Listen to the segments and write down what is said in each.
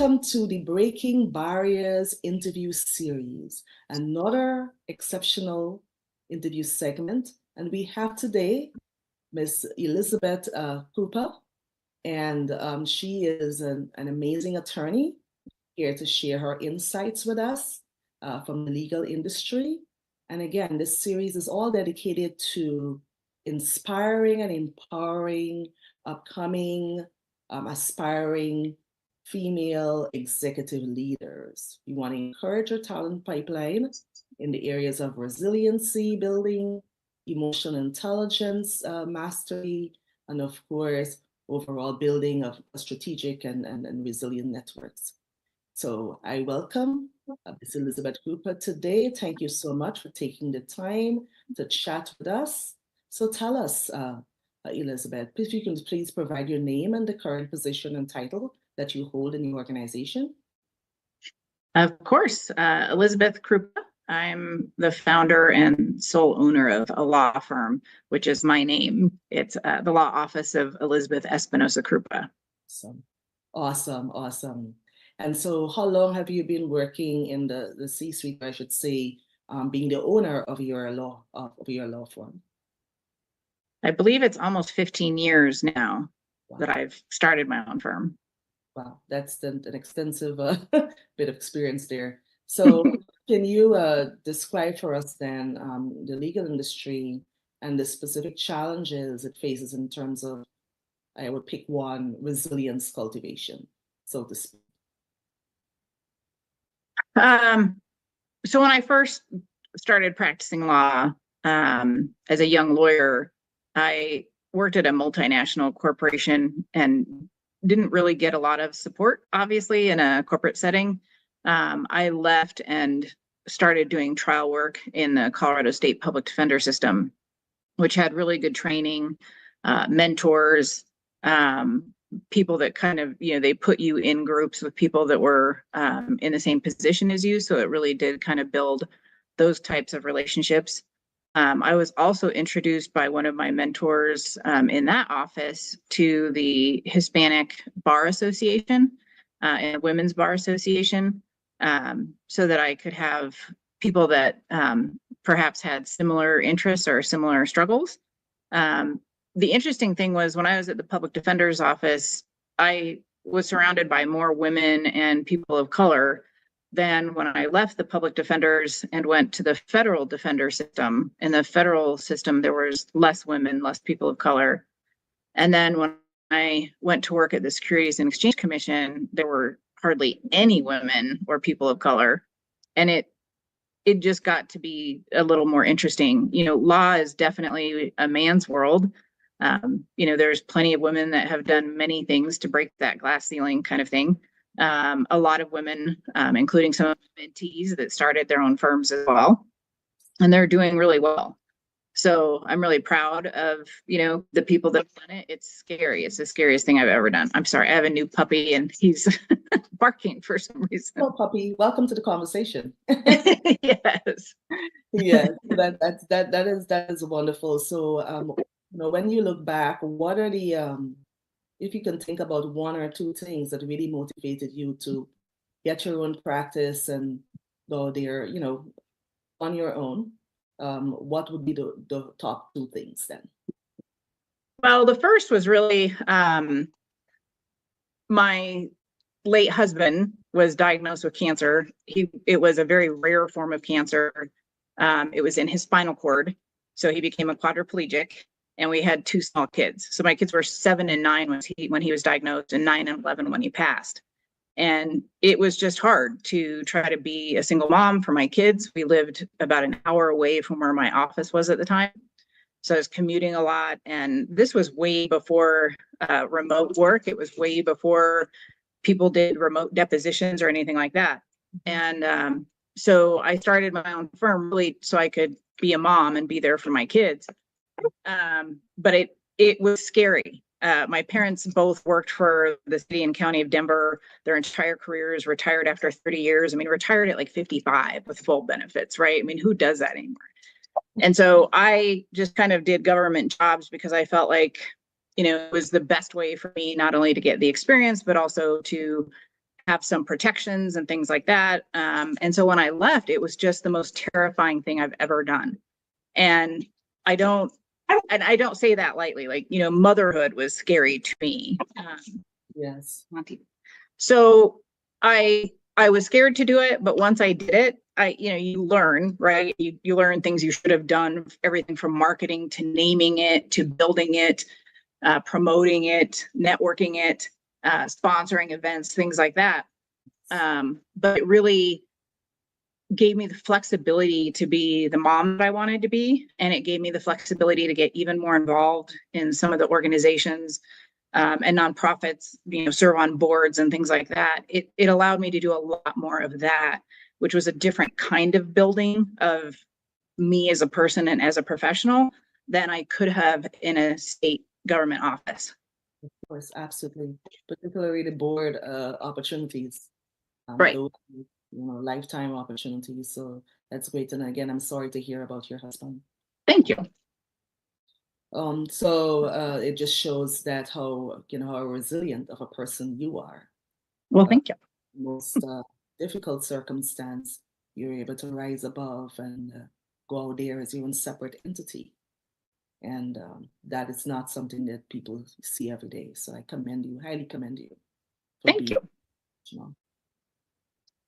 Welcome to the Breaking Barriers interview series, another exceptional interview segment. And we have today Ms. Elizabeth Krupa, and she is an amazing attorney here to share her insights with us from the legal industry. And again, this series is all dedicated to inspiring and empowering upcoming, aspiring female executive leaders. We want to encourage our talent pipeline in the areas of resiliency building, emotional intelligence mastery, and of course, overall building of strategic and resilient networks. So I welcome Ms. Elizabeth Krupa today. Thank you so much for taking the time to chat with us. So tell us, Elizabeth, if you can please provide your name and the current position and title that you hold in the organization. Of course, Elizabeth Krupa. I'm the founder and sole owner of a law firm, which is my name. It's the Law Office of Elizabeth Espinosa Krupa. Awesome. And so how long have you been working in the C-suite, I should say, being the owner of your law firm? I believe it's almost 15 years now that I've started my own firm. Wow, that's an extensive bit of experience there. So can you describe for us then the legal industry and the specific challenges it faces in terms of, I would pick one, resilience cultivation, so to speak? So when I first started practicing law as a young lawyer, I worked at a multinational corporation and didn't really get a lot of support, obviously, in a corporate setting. I left and started doing trial work in the Colorado State Public Defender System, which had really good training, mentors, people that kind of, they put you in groups with people that were in the same position as you. So it really did kind of build those types of relationships. I was also introduced by one of my mentors in that office to the Hispanic Bar Association and Women's Bar Association, so that I could have people that perhaps had similar interests or similar struggles. The interesting thing was when I was at the public defender's office, I was surrounded by more women and people of color than when I left the public defenders and went to the federal defender system. In the federal system, there was less women, less people of color. And then when I went to work at the Securities and Exchange Commission, there were hardly any women or people of color. And it just got to be a little more interesting. Law is definitely a man's world. There's plenty of women that have done many things to break that glass ceiling kind of thing. A lot of women, including some of the mentees that started their own firms as well, and they're doing really well. So I'm really proud of, the people that have done it. It's scary. It's the scariest thing I've ever done. I'm sorry. I have a new puppy and he's barking for some reason. Oh, puppy, welcome to the conversation. Yes. Yes, that is wonderful. So, when you look back, what are the, if you can think about one or two things that really motivated you to get your own practice and go there, on your own, what would be the top two things then? Well, the first was really my late husband was diagnosed with cancer. It was a very rare form of cancer. It was in his spinal cord. So he became a quadriplegic. And we had two small kids. So my kids were 7 and 9 when he was diagnosed, and 9 and 11 when he passed. And it was just hard to try to be a single mom for my kids. We lived about an hour away from where my office was at the time. So I was commuting a lot. And this was way before remote work. It was way before people did remote depositions or anything like that. And so I started my own firm really so I could be a mom and be there for my kids. But it was scary. My parents both worked for the city and county of Denver their entire careers, retired after 30 years. I mean, retired at like 55 with full benefits, right? I mean, who does that anymore? And so I just kind of did government jobs because I felt like, it was the best way for me not only to get the experience, but also to have some protections and things like that. And so when I left, it was just the most terrifying thing I've ever done. And I don't say that lightly, like, you know, motherhood was scary to me. Yes. So I was scared to do it, but once I did it, you learn, right? You learn things you should have done, everything from marketing to naming it, to building it, promoting it, networking it, sponsoring events, things like that. But it really gave me the flexibility to be the mom that I wanted to be. And it gave me the flexibility to get even more involved in some of the organizations and nonprofits, you know, serve on boards and things like that. It allowed me to do a lot more of that, which was a different kind of building of me as a person and as a professional than I could have in a state government office. Of course, absolutely. Particularly the board opportunities. Right. Those, you know, lifetime opportunities. So that's great. And again, I'm sorry to hear about your husband. Thank you. So it just shows that how, you know, how resilient of a person you are. Well, thank you. Most difficult circumstance, you're able to rise above and go out there as your own separate entity. And that is not something that people see every day. So I commend you, highly commend you. Thank you.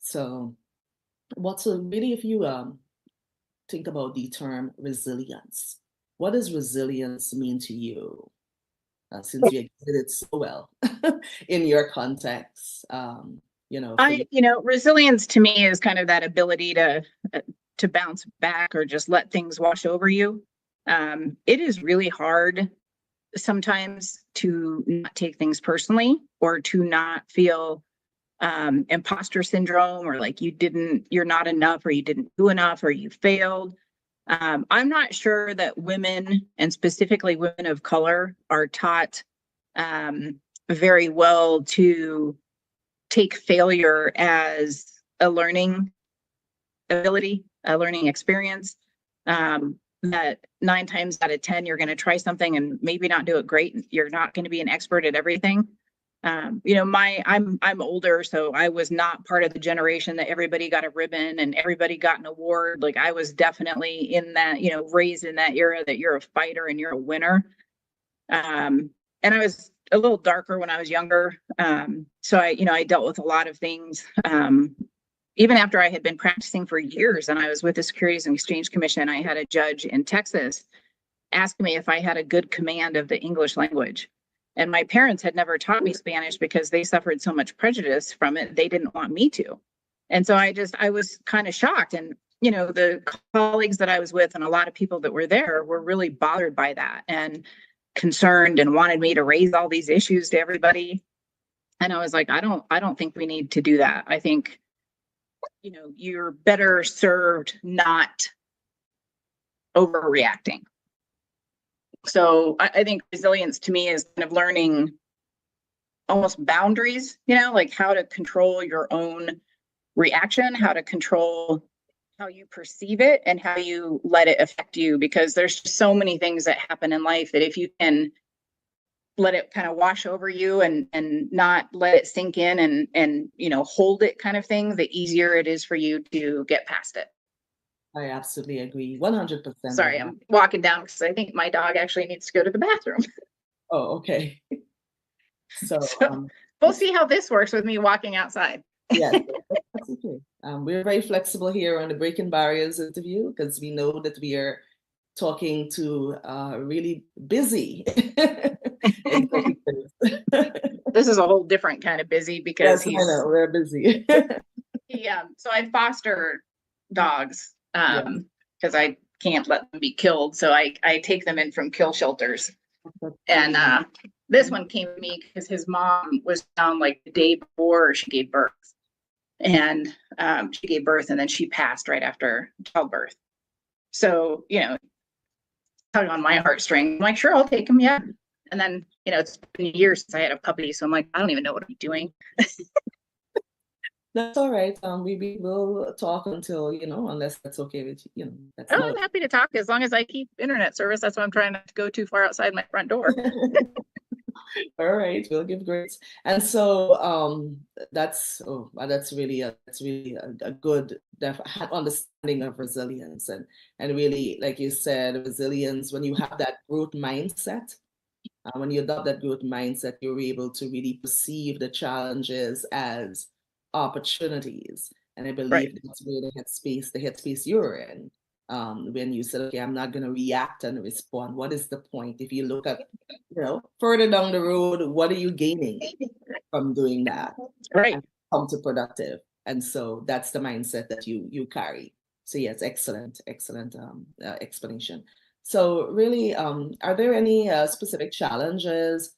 So really, if you think about the term resilience, what does resilience mean to you? Since you exhibit so well in your context, you know. Resilience to me is kind of that ability to bounce back or just let things wash over you. It is really hard sometimes to not take things personally or to not feel imposter syndrome or like you're not enough or you didn't do enough or you failed. I'm not sure that women, and specifically women of color, are taught very well to take failure as a learning ability, a learning experience. That 9 times out of 10, you're going to try something and maybe not do it great. You're not going to be an expert at everything. I'm older, so I was not part of the generation that everybody got a ribbon and everybody got an award. Like I was definitely in that, raised in that era that you're a fighter and you're a winner. And I was a little darker when I was younger. So I dealt with a lot of things. Even after I had been practicing for years and I was with the Securities and Exchange Commission, I had a judge in Texas ask me if I had a good command of the English language. And my parents had never taught me Spanish because they suffered so much prejudice from it. They didn't want me to. And so I was kind of shocked. And, the colleagues that I was with and a lot of people that were there were really bothered by that and concerned and wanted me to raise all these issues to everybody. And I was like, I don't think we need to do that. I think, you're better served not overreacting. So I think resilience to me is kind of learning almost boundaries, like how to control your own reaction, how to control how you perceive it and how you let it affect you, because there's just so many things that happen in life that if you can let it kind of wash over you and not let it sink in and hold it kind of thing, the easier it is for you to get past it. I absolutely agree. 100%. Sorry, I'm walking down because I think my dog actually needs to go to the bathroom. Oh, okay. So we'll see how this works with me walking outside. Yes, that's okay. We're very flexible here on the Breaking Barriers interview because we know that we are talking to really busy executives. This is a whole different kind of busy because yes, I know, we're busy. Yeah, so I foster dogs because I can't let them be killed. So I take them in from kill shelters. And this one came to me because his mom was found like the day before she gave birth. And she gave birth and then she passed right after childbirth. So, tugging on my heartstring. I'm like, sure, I'll take him. Yeah. And then, it's been years since I had a puppy. So I'm like, I don't even know what I'm doing. That's all right. We will talk until, unless that's okay with you. I'm happy to talk as long as I keep internet service. That's why I'm trying not to go too far outside my front door. All right, we'll give grades. And so that's really a good understanding of resilience, and really, like you said, resilience, when you have that growth mindset, when you adopt that growth mindset, you're able to really perceive the challenges as opportunities. And I Right. believe that's where the headspace you're in. When you said, okay, I'm not going to react and respond. What is the point? If you look at, further down the road, what are you gaining from doing that? Right. And come to productive. And so that's the mindset that you carry. So yes, excellent explanation. So really, are there any specific challenges,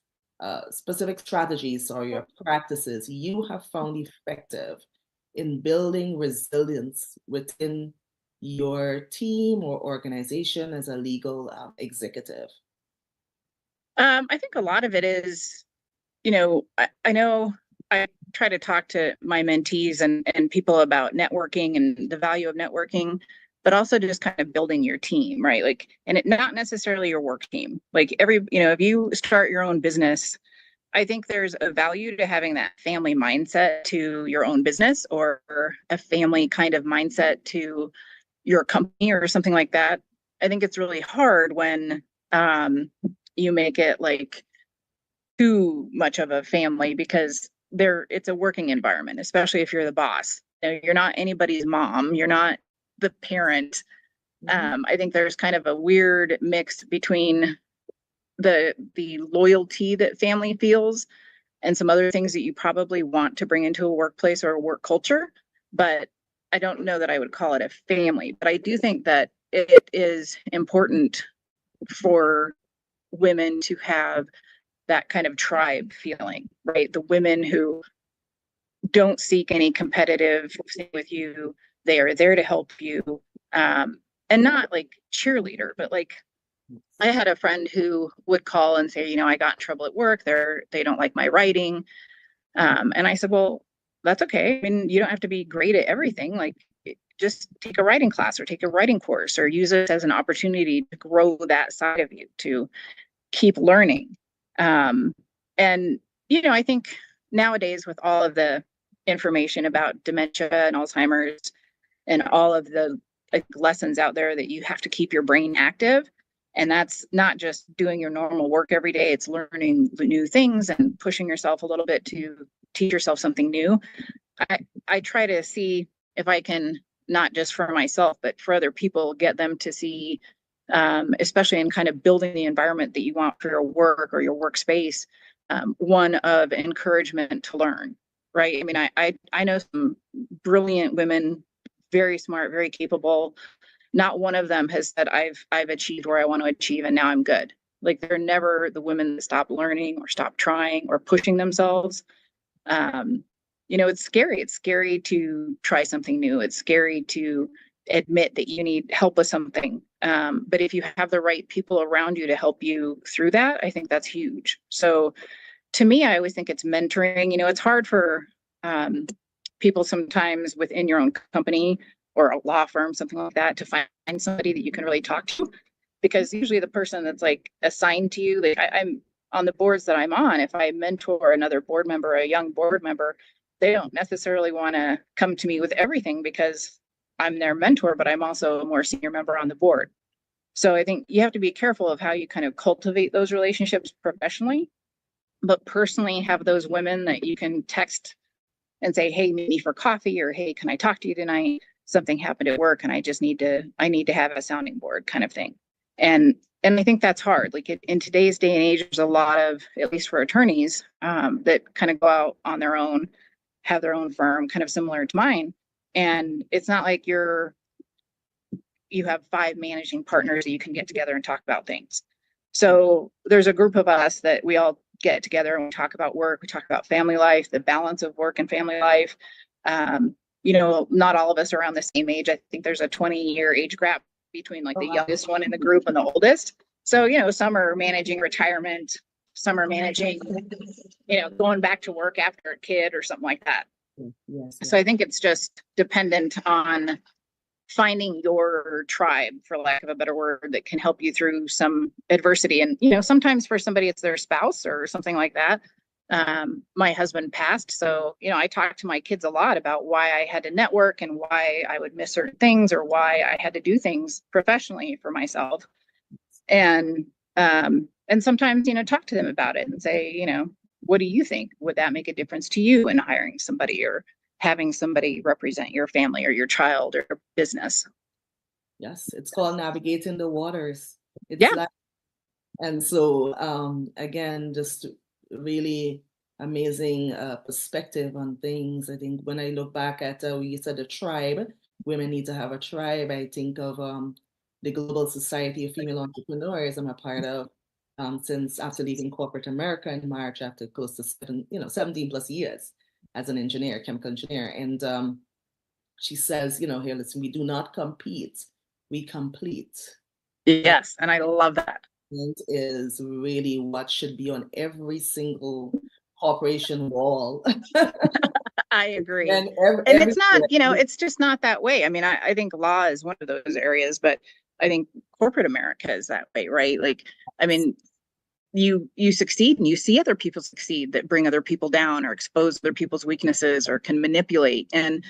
specific strategies or your practices you have found effective in building resilience within your team or organization as a legal executive? I think a lot of it is, I know I try to talk to my mentees and people about networking and the value of networking, but also just kind of building your team, right? Like, and it not necessarily your work team. Like if you start your own business, I think there's a value to having that family mindset to your own business, or a family kind of mindset to your company or something like that. I think it's really hard when you make it like too much of a family, because it's a working environment, especially if you're the boss. You're not anybody's mom, you're not the parent. I think there's kind of a weird mix between the loyalty that family feels and some other things that you probably want to bring into a workplace or a work culture. But I don't know that I would call it a family. But I do think that it is important for women to have that kind of tribe feeling, right? The women who don't seek any competitive thing with you, they are there to help you. And not like cheerleader, but like, I had a friend who would call and say, I got in trouble at work. They don't like my writing. And I said, well, that's okay. I mean, you don't have to be great at everything. Like, just take a writing class or take a writing course, or use it as an opportunity to grow that side of you, to keep learning. And, I think nowadays, with all of the information about dementia and Alzheimer's and all of the lessons out there, that you have to keep your brain active. And that's not just doing your normal work every day, it's learning new things and pushing yourself a little bit to teach yourself something new. I try to see if I can, not just for myself, but for other people, get them to see, especially in kind of building the environment that you want for your work or your workspace, one of encouragement to learn, right? I mean, I know some brilliant women, very smart, very capable. Not one of them has said, I've achieved where I want to achieve and now I'm good. Like, they're never the women that stop learning or stop trying or pushing themselves. It's scary. It's scary to try something new. It's scary to admit that you need help with something. But if you have the right people around you to help you through that, I think that's huge. So to me, I always think it's mentoring. It's hard for people sometimes within your own company or a law firm, something like that, to find somebody that you can really talk to, because usually the person that's like assigned to you, like I'm on the boards that I'm on, if I mentor another board member, a young board member, they don't necessarily want to come to me with everything because I'm their mentor, but I'm also a more senior member on the board. So I think you have to be careful of how you kind of cultivate those relationships professionally, but personally have those women that you can text and say, hey, meet me for coffee, or hey, can I talk to you tonight? Something happened at work and I need to have a sounding board, kind of thing. And I think that's hard. Like, in today's day and age, there's a lot of, at least for attorneys, that kind of go out on their own, have their own firm, kind of similar to mine. And it's not like you have 5 managing partners that you can get together and talk about things. So there's a group of us that we all get together and we talk about work, we talk about family life, the balance of work and family life. Not all of us are around the same age. I think there's a 20-year age gap between like the youngest one in the group and the oldest. So, some are managing retirement, some are managing, going back to work after a kid or something like that. Yes. So I think it's just dependent on finding your tribe, for lack of a better word, that can help you through some adversity. And, sometimes for somebody, it's their spouse or something like that. My husband passed. So, I talked to my kids a lot about why I had to network and why I would miss certain things or why I had to do things professionally for myself. And sometimes, talk to them about it and say, what do you think? Would that make a difference to you in hiring somebody or having somebody represent your family or your child or business? Yes, it's called navigating the waters. It's Yeah. like, and so again, just really amazing perspective on things. I think when I look back at we said a tribe, women need to have a tribe. I think of the Global Society of Female Entrepreneurs I'm a part of since after leaving corporate America in March after close to 17 plus years as an engineer, chemical engineer. And she says, here, listen, we do not compete, we complete. Yes, and I love that. Is really what should be on every single corporation wall. I agree. And it's not, it's just not that way. I mean, I think law is one of those areas, but I think corporate America is that way, right? Like, I mean, you succeed and you see other people succeed that bring other people down or expose other people's weaknesses or can manipulate. And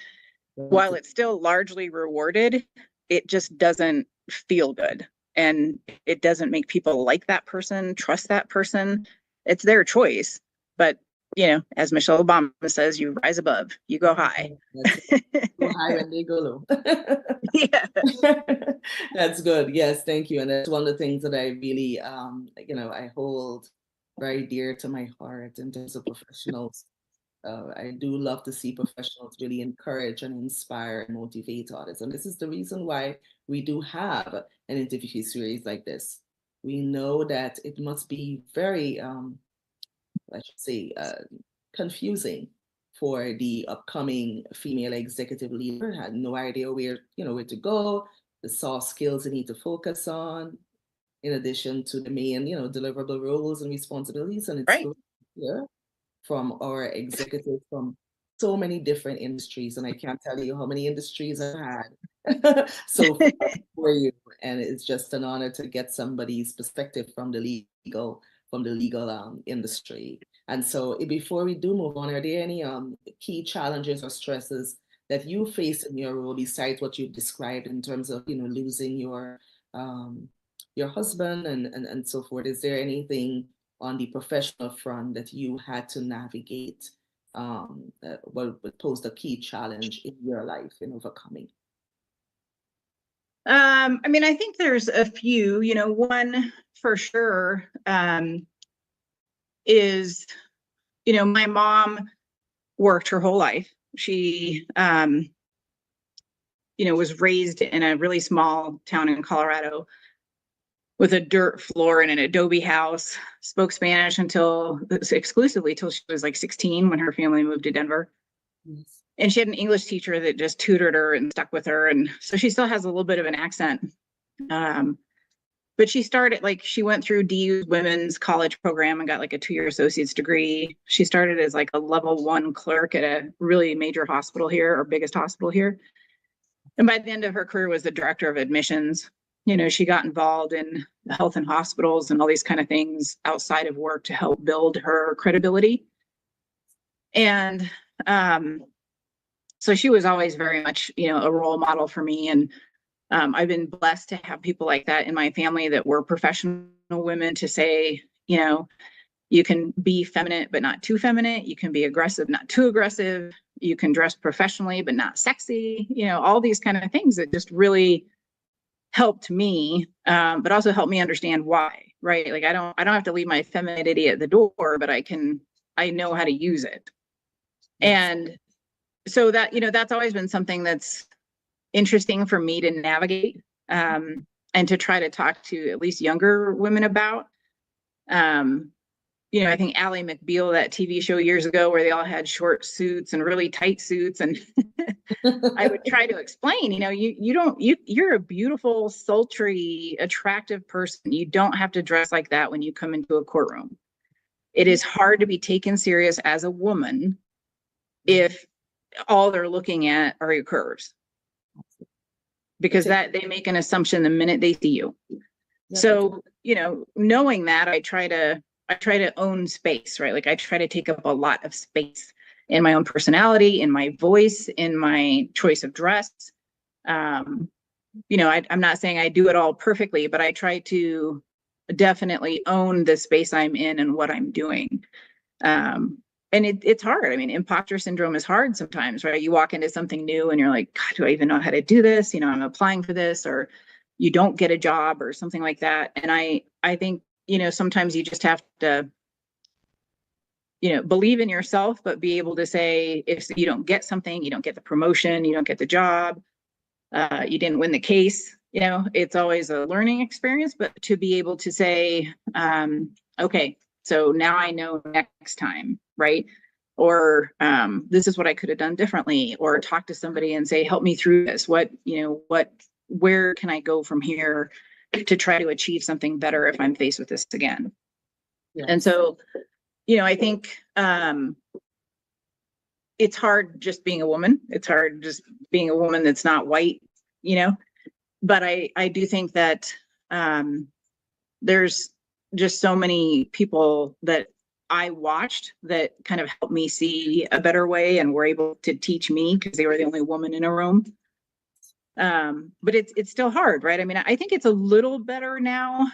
while it's still largely rewarded, it just doesn't feel good. And it doesn't make people like that person, trust that person. It's their choice. But, as Michelle Obama says, you rise above, you go high. Go high when they go low. Yeah. That's good. Yes, thank you. And that's one of the things that I really, I hold very dear to my heart in terms of professionals. I do love to see professionals really encourage and inspire and motivate others. And this is the reason why we do have an interview series like this. We know that it must be very, I should say, confusing for the upcoming female executive leader. Had no idea where to go, the soft skills they need to focus on, in addition to the main, deliverable roles and responsibilities. And it's right. so clear from our executives from so many different industries, and I can't tell you how many industries I've had so far for you. And it's just an honor to get somebody's perspective from the legal industry. And so before we do move on, are there any key challenges or stresses that you face in your role besides what you've described in terms of losing your husband and so forth? Is there anything on the professional front that you had to navigate would pose a key challenge in your life in overcoming? I mean, I think there's a few, one for sure is, my mom worked her whole life. She, was raised in a really small town in Colorado with a dirt floor in an adobe house, spoke Spanish exclusively till she was like 16 when her family moved to Denver. Yes. And she had an English teacher that just tutored her and stuck with her. And so she still has a little bit of an accent. But she went through DU's women's college program and got like a 2-year associate's degree. She started as like a level 1 clerk at a really major hospital here, or biggest hospital here. And by the end of her career was the director of admissions. She got involved in health and hospitals and all these kind of things outside of work to help build her credibility. And so she was always very much, a role model for me. And I've been blessed to have people like that in my family that were professional women to say, you can be feminine, but not too feminine. You can be aggressive, not too aggressive. You can dress professionally, but not sexy. All these kind of things that just really helped me, but also helped me understand why, right? Like I don't have to leave my femininity at the door, but I know how to use it. And so that, that's always been something that's interesting for me to navigate, and to try to talk to at least younger women about. I think Ally McBeal, that TV show years ago where they all had short suits and really tight suits. And I would try to explain, you're a beautiful, sultry, attractive person. You don't have to dress like that when you come into a courtroom. It is hard to be taken serious as a woman if all they're looking at are your curves. because that they make an assumption the minute they see you. Yeah, So, you know, knowing that, I try to own space, right? Like I try to take up a lot of space in my own personality, in my voice, in my choice of dress. You know, I'm not saying I do it all perfectly, but I try to definitely own the space I'm in and what I'm doing. And it's hard. I mean, imposter syndrome is hard sometimes, right? You walk into something new and you're like, God, do I even know how to do this? You know, I'm applying for this, or you don't get a job or something like that. And I think, you know, sometimes you just have to, you know, believe in yourself, but be able to say, if you don't get something, you don't get the promotion, you don't get the job, you didn't win the case, you know, it's always a learning experience, but to be able to say, okay, so now I know next time, right? Or this is what I could have done differently, or talk to somebody and say, help me through this. What, you know, where can I go from here to try to achieve something better if I'm faced with this again? Yes. And so, you know, I think it's hard just being a woman. It's hard just being a woman that's not white, you know, but I do think that there's just so many people that I watched that kind of helped me see a better way and were able to teach me because they were the only woman in a room. But it's still hard, right? I mean, I think it's a little better now,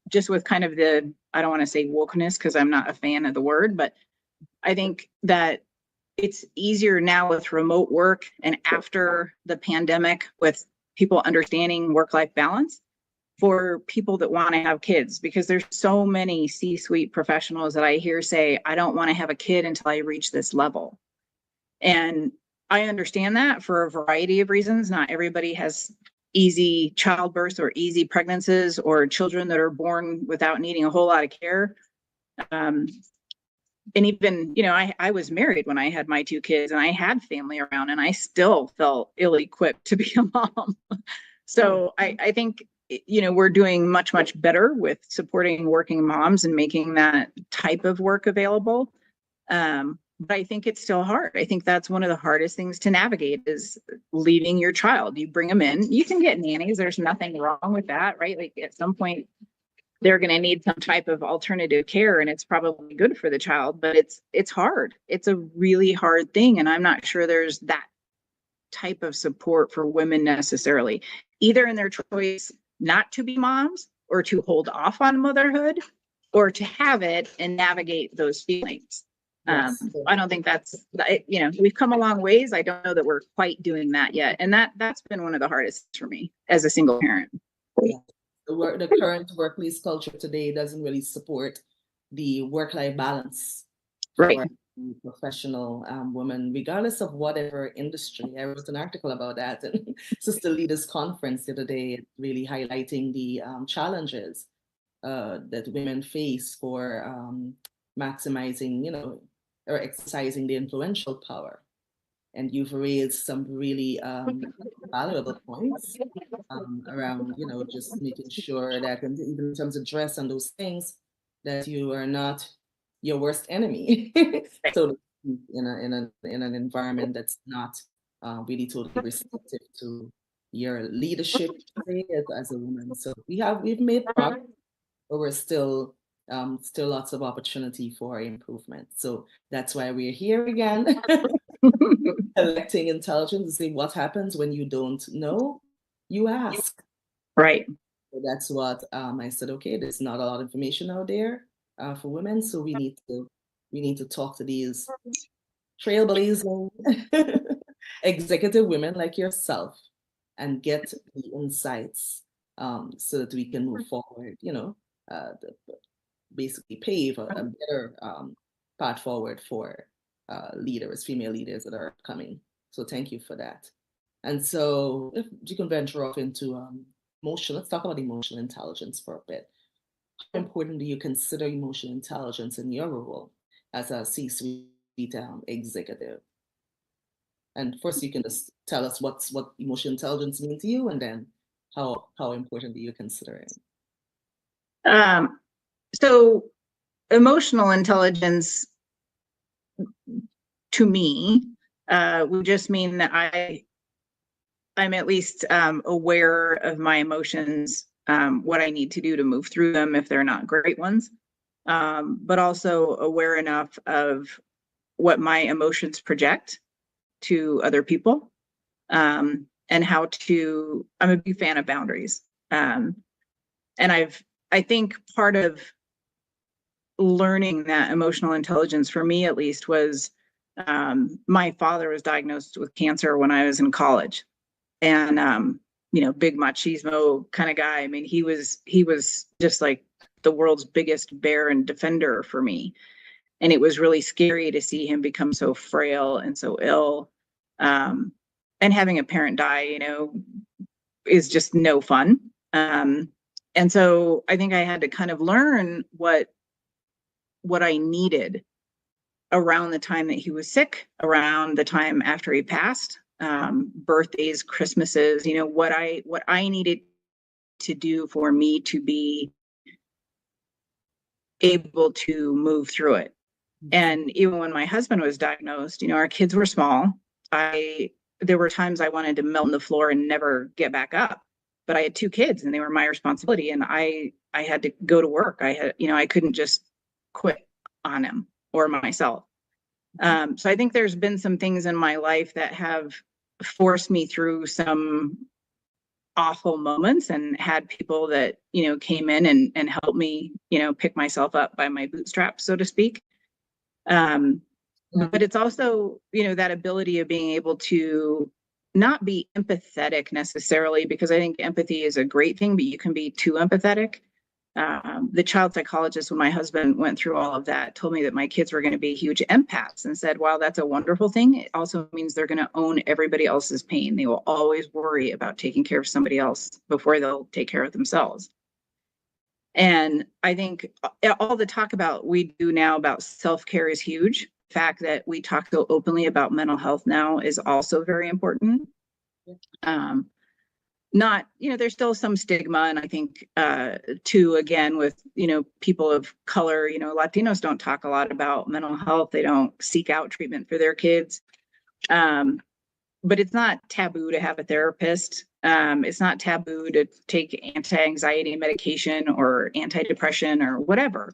just with kind of the, I don't want to say wokeness because I'm not a fan of the word, but I think that it's easier now with remote work and after the pandemic with people understanding work-life balance for people that want to have kids, because there's so many C-suite professionals that I hear say, I don't want to have a kid until I reach this level. And I understand that for a variety of reasons. Not everybody has easy childbirth or easy pregnancies or children that are born without needing a whole lot of care. And even, you know, I was married when I had my two kids and I had family around and I still felt ill-equipped to be a mom. So I think, you know, we're doing much, much better with supporting working moms and making that type of work available. But I think it's still hard. I think that's one of the hardest things to navigate is leaving your child. You bring them in, you can get nannies. There's nothing wrong with that, right? Like at some point, they're going to need some type of alternative care and it's probably good for the child, but it's hard. It's a really hard thing. And I'm not sure there's that type of support for women necessarily, either in their choice not to be moms or to hold off on motherhood or to have it and navigate those feelings. Yes. I don't think that's, you know, we've come a long ways. I don't know that we're quite doing that yet. And that's been one of the hardest for me as a single parent. Yeah. The current workplace culture today doesn't really support the work-life balance right. for professional women, regardless of whatever industry. I wrote an article about that in Sister Leaders Conference the other day, really highlighting the challenges that women face for maximizing, you know, or exercising the influential power. And you've raised some really valuable points around, you know, just making sure that even in terms of dress and those things, that you are not your worst enemy. So in an environment that's not really totally receptive to your leadership as a woman. So we've made progress, but we're still lots of opportunity for improvement. So that's why we're here again. Collecting intelligence to see what happens when you don't know, you ask. Right. So that's what I said, okay, there's not a lot of information out there for women, so we need to talk to these trailblazing executive women like yourself and get the insights so that we can move forward, you know, basically pave a better path forward for leaders, female leaders that are coming. So thank you for that. And so if you can venture off into let's talk about emotional intelligence for a bit. How important do you consider emotional intelligence in your role as a C-suite executive? And first you can just tell us what emotional intelligence means to you, and then how important do you consider it? So emotional intelligence to me would just mean that I'm at least aware of my emotions, what I need to do to move through them if they're not great ones, but also aware enough of what my emotions project to other people, and how to, I'm a big fan of boundaries. And I think part of learning that emotional intelligence for me, at least, was my father was diagnosed with cancer when I was in college. And, big machismo kind of guy. I mean, he was just like the world's biggest bear and defender for me. And it was really scary to see him become so frail and so ill. And having a parent die, is just no fun. And so I think I had to kind of learn what I needed around the time that he was sick, around the time after he passed, birthdays, Christmases, what I needed to do for me to be able to move through it. And even when my husband was diagnosed, our kids were small. There were times I wanted to melt on the floor and never get back up, but I had 2 kids and they were my responsibility, and I had to go to work. I couldn't just quit on him or myself. So I think there's been some things in my life that have forced me through some awful moments, and had people that, came in and helped me, pick myself up by my bootstraps, so to speak. But it's also, that ability of being able to not be empathetic necessarily, because I think empathy is a great thing, but you can be too empathetic. The child psychologist, when my husband went through all of that, told me that my kids were going to be huge empaths, and said, while that's a wonderful thing, it also means they're going to own everybody else's pain. They will always worry about taking care of somebody else before they'll take care of themselves. And I think all the talk we do now about self-care is huge. The fact that we talk so openly about mental health now is also very important. There's still some stigma, and I think too, again, with people of color, Latinos don't talk a lot about mental health. They don't seek out treatment for their kids. But it's not taboo to have a therapist. It's not taboo to take anti-anxiety medication or antidepressant or whatever.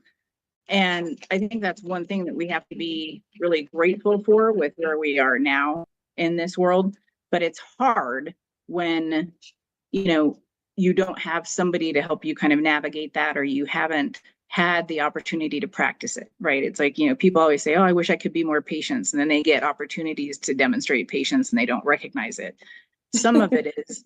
And I think that's one thing that we have to be really grateful for with where we are now in this world. But it's hard when, you don't have somebody to help you kind of navigate that, or you haven't had the opportunity to practice it, right? It's like, people always say, oh, I wish I could be more patient. And then they get opportunities to demonstrate patience and they don't recognize it. Some of it is,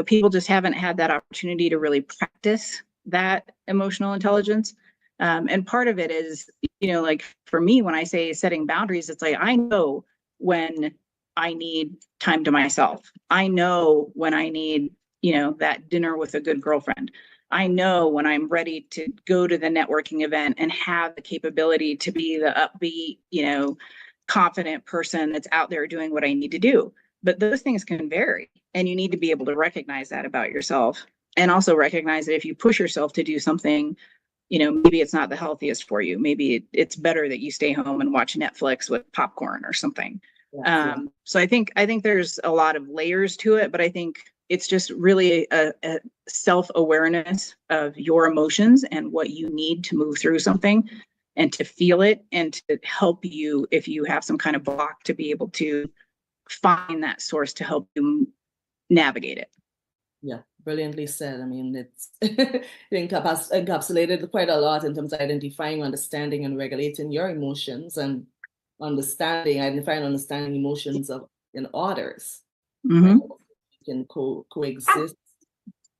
people just haven't had that opportunity to really practice that emotional intelligence. And part of it is, like for me, when I say setting boundaries, it's like, I know when I need time to myself. I know when I need, that dinner with a good girlfriend. I know when I'm ready to go to the networking event and have the capability to be the upbeat, confident person that's out there doing what I need to do. But those things can vary, and you need to be able to recognize that about yourself, and also recognize that if you push yourself to do something, maybe it's not the healthiest for you. Maybe it's better that you stay home and watch Netflix with popcorn or something. So I think there's a lot of layers to it, but I think it's just really a self-awareness of your emotions and what you need to move through something, and to feel it, and to help you, if you have some kind of block, to be able to find that source to help you navigate it. Yeah, brilliantly said. I mean, it's encapsulated quite a lot in terms of identifying, understanding, and regulating your emotions, and identifying and understanding emotions in others. Mm-hmm. Right? Can coexist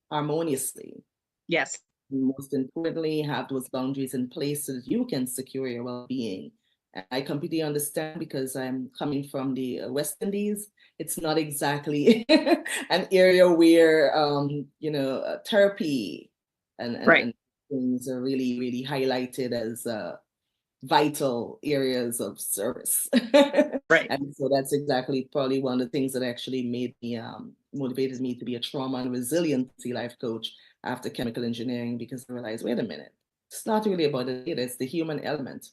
harmoniously. Yes. And most importantly, have those boundaries in place so that you can secure your well-being. And I completely understand, because I'm coming from the West Indies. It's not exactly an area where therapy and things are really, really highlighted as vital areas of service. Right. And so that's exactly probably one of the things that actually made me motivated me to be a trauma and resiliency life coach after chemical engineering, because I realized, wait a minute, it's not really about the data, it's the human element.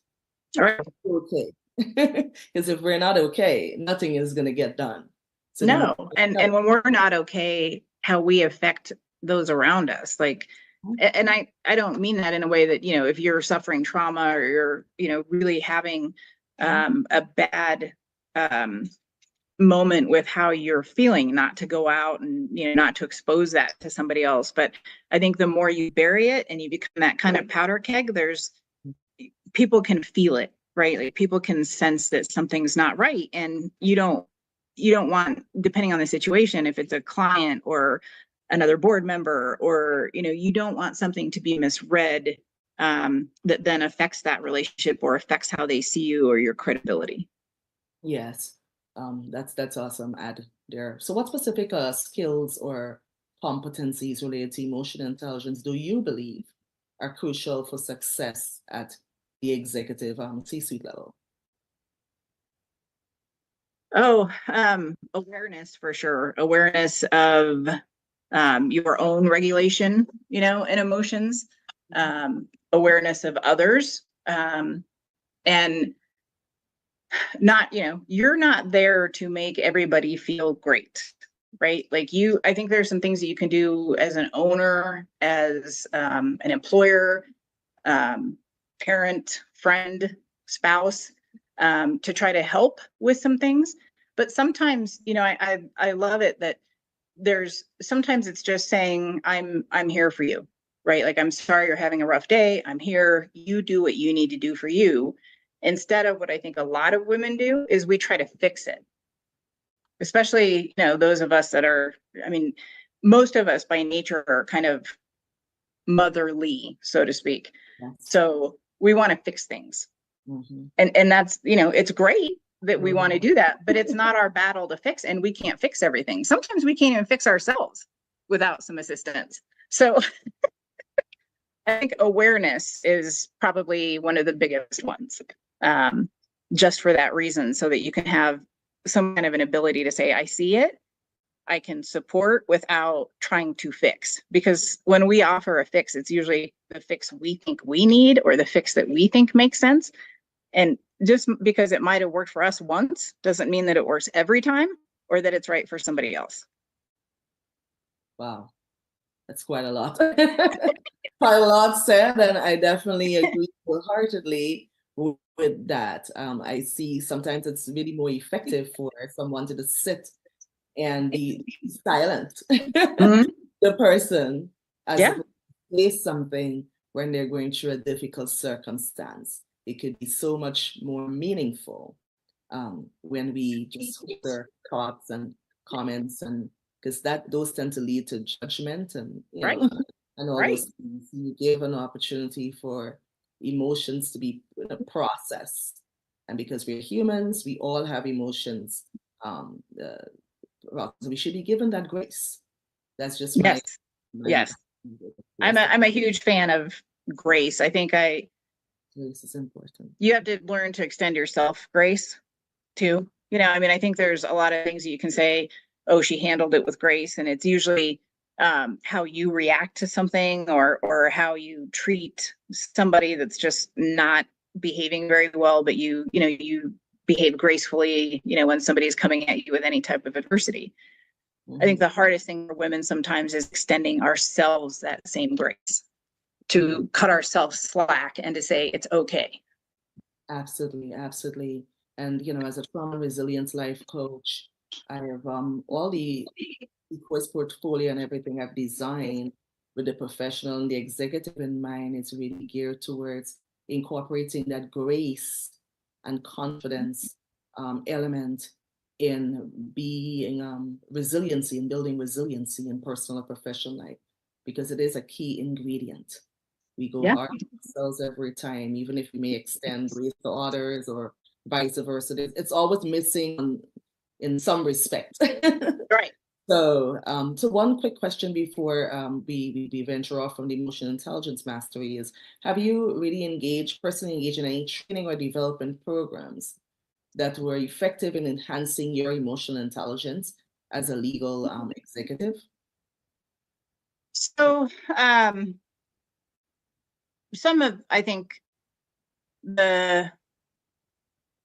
All right. Okay. Because if we're not okay, nothing is going to get done. No. And when we're not okay, how we affect those around us, like, and I don't mean that in a way that, you know, if you're suffering trauma or you're, you know, really having a bad moment with how you're feeling, not to go out and, you know, not to expose that to somebody else. But I think the more you bury it and you become that kind of powder keg, people can feel it, right? Like people can sense that something's not right. And you don't want, depending on the situation, if it's a client or another board member, or, you know, you don't want something to be misread that then affects that relationship or affects how they see you or your credibility. Yes, that's awesome. Add there. So, what specific skills or competencies related to emotional intelligence do you believe are crucial for success at the executive C-suite level? Oh, awareness for sure. Awareness of your own regulation, you know, and emotions, awareness of others, and not, you know, you're not there to make everybody feel great, right? Like I think there's some things that you can do as an owner, as an employer, parent, friend, spouse, to try to help with some things. But sometimes, you know, I love it that sometimes it's just saying, I'm here for you, right? Like, I'm sorry you're having a rough day. I'm here. You do what you need to do for you. Instead of what I think a lot of women do is we try to fix it. Especially, you know, those of us that are, I mean, most of us by nature are kind of motherly, so to speak. Yes. So we want to fix things. Mm-hmm. And that's, you know, it's great that we want to do that, but it's not our battle to fix, and we can't fix everything. Sometimes we can't even fix ourselves without some assistance. So I think awareness is probably one of the biggest ones, just for that reason, so that you can have some kind of an ability to say, I see it, I can support without trying to fix. Because when we offer a fix, it's usually the fix we think we need or the fix that we think makes sense. And just because it might have worked for us once doesn't mean that it works every time or that it's right for somebody else. Wow, that's quite a lot. Quite a lot said, and I definitely agree wholeheartedly with that. I see sometimes it's really more effective for someone to just sit and be silent, Mm-hmm. the person, as Yeah. to say something when they're going through a difficult circumstance. It could be so much more meaningful when we just hold their thoughts and comments, and because those tend to lead to judgment and Right. and all Right. those things. You give an opportunity for emotions to be processed, and because we're humans, we all have emotions. So we should be given that grace. That's just Yes. my Yes. I'm a huge fan of grace. I think grace is important. you have to learn to extend yourself grace too. You know, I mean, I think there's a lot of things that you can say, oh, she handled it with grace. And it's usually how you react to something or how you treat somebody that's just not behaving very well, but you behave gracefully, you know, when somebody's coming at you with any type of adversity. I think the hardest thing for women sometimes is extending ourselves that same grace, to cut ourselves slack and to say it's okay. Absolutely, absolutely. And as a trauma resilience life coach, I have all the course portfolio and everything I've designed with the professional and the executive in mind. It's really geared towards incorporating that grace and confidence element in being resiliency and building resiliency in personal and professional life, because it is a key ingredient. We go Yeah. hard on ourselves every time, even if we may extend grace to others or vice versa. It's always missing in some respect. Right. So one quick question before we venture off from the emotional intelligence mastery is: have you really personally engaged in any training or development programs that were effective in enhancing your emotional intelligence as a legal executive? So some of, I think, the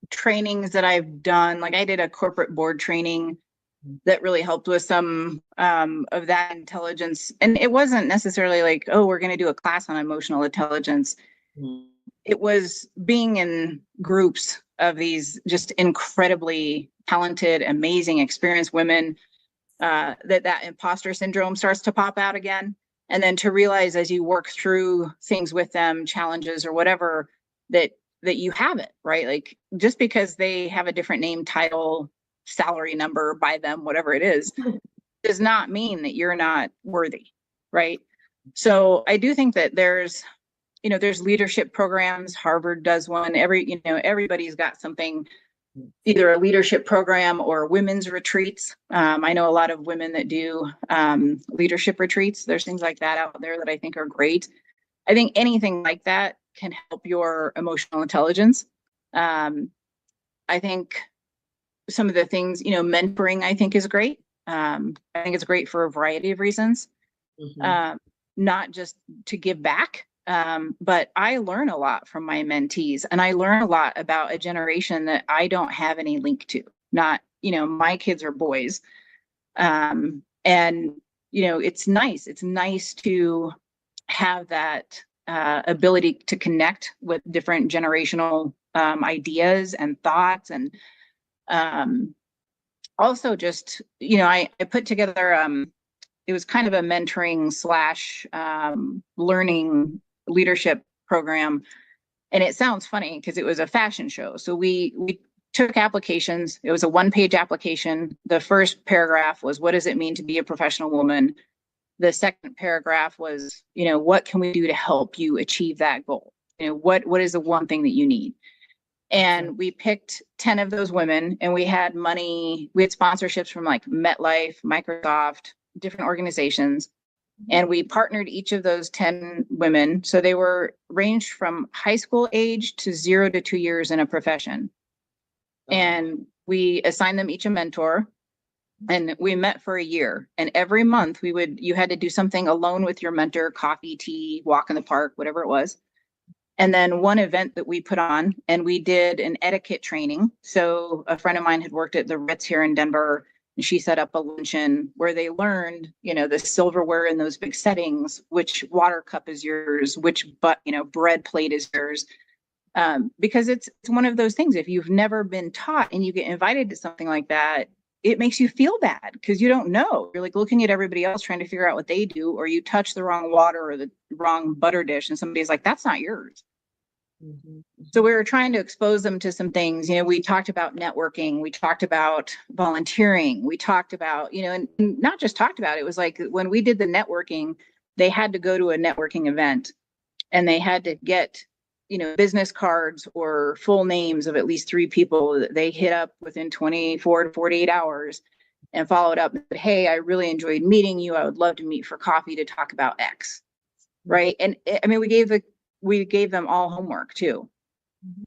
trainings that I've done, like I did a corporate board training that really helped with some of that intelligence. And it wasn't necessarily like, oh, we're going to do a class on emotional intelligence. Mhm. It was being in groups of these just incredibly talented, amazing, experienced women, that imposter syndrome starts to pop out again. And then to realize as you work through things with them, challenges or whatever, that you have it, right? Like just because they have a different name, title, salary number by them, whatever it is, does not mean that you're not worthy, right? So I do think that there's leadership programs. Harvard does one. Everybody's got something, either a leadership program or women's retreats. I know a lot of women that do leadership retreats. There's things like that out there that I think are great. I think anything like that can help your emotional intelligence. I think some of the things, mentoring, I think is great. I think it's great for a variety of reasons, not just to give back. But I learn a lot from my mentees, and I learn a lot about a generation that I don't have any link to. Not, my kids are boys. And, it's nice. It's nice to have that ability to connect with different generational ideas and thoughts. And also just, I put together, it was kind of a mentoring / learning leadership program. And it sounds funny because it was a fashion show. So we took applications. It was a 1-page application. The first paragraph was, what does it mean to be a professional woman? The second paragraph was, what can we do to help you achieve that goal? What is the one thing that you need? And we picked 10 of those women, and we had sponsorships from like MetLife, Microsoft, different organizations. And we partnered each of those 10 women. So they were ranged from high school age to 0 to 2 years in a profession. And we assigned them each a mentor, and we met for a year. And every month you had to do something alone with your mentor, coffee, tea, walk in the park, whatever it was. And then one event that we put on, and we did an etiquette training. So a friend of mine had worked at the Ritz here in Denver, and she set up a luncheon where they learned, the silverware in those big settings, which water cup is yours, which bread plate is yours. Because it's one of those things, if you've never been taught and you get invited to something like that, it makes you feel bad because you don't know. You're like looking at everybody else trying to figure out what they do, or you touch the wrong water or the wrong butter dish and somebody's like, that's not yours. So we were trying to expose them to some things. We talked about networking. We talked about volunteering. We talked about, and not just talked about it. It was like when we did the networking, they had to go to a networking event and they had to get, business cards or full names of at least 3 people that they hit up within 24 to 48 hours and followed up and said, hey, I really enjoyed meeting you. I would love to meet for coffee to talk about X. Right. And I mean, we gave them all homework too.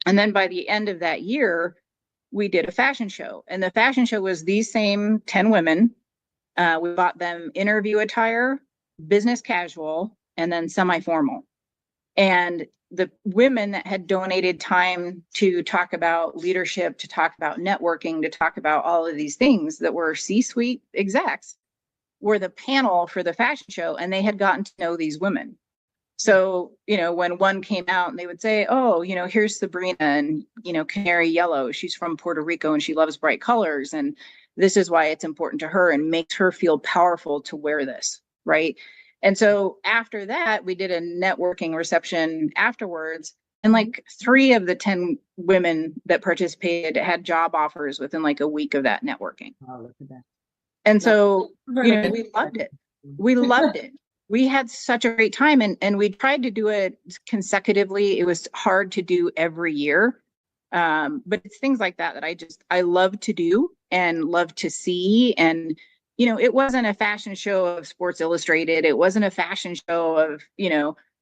And then by the end of that year, we did a fashion show, and the fashion show was these same 10 women. We bought them interview attire, business casual, and then semi-formal. And the women that had donated time to talk about leadership, to talk about networking, to talk about all of these things that were C-suite execs were the panel for the fashion show, and they had gotten to know these women. So, when one came out and they would say, oh, here's Sabrina and, canary yellow, she's from Puerto Rico and she loves bright colors. And this is why it's important to her and makes her feel powerful to wear this. Right. And so after that, we did a networking reception afterwards. And like 3 of the 10 women that participated had job offers within like a week of that networking. Oh, look at that. And so, we loved it. We loved it. We had such a great time, and we tried to do it consecutively. It was hard to do every year. But it's things like that I love to do and love to see. And, it wasn't a fashion show of Sports Illustrated. It wasn't a fashion show of,